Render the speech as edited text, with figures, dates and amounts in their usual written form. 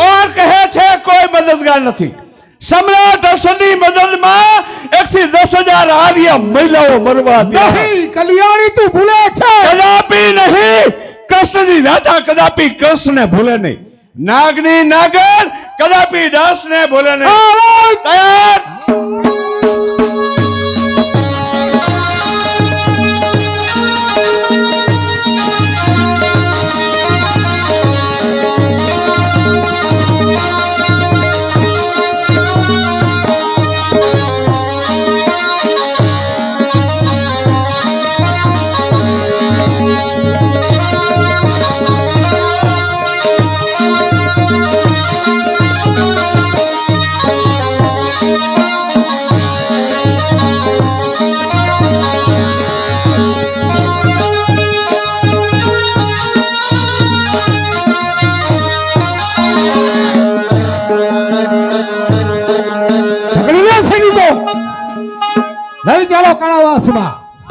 और कहे छे कोई मददगार नहीं। सम्राट अशोकनी मददमां 1 થી 10,000 आर्य महिलाओं मरवा दिया। नहीं कल्याणी तू भूले छे कदापि नहीं। कृष्णनी राजा कदापि कृष्ण ने भूले नहीं। नागनी नागर कदापि दास ने भूले नहीं। तैयार नहीं चलो कणावास में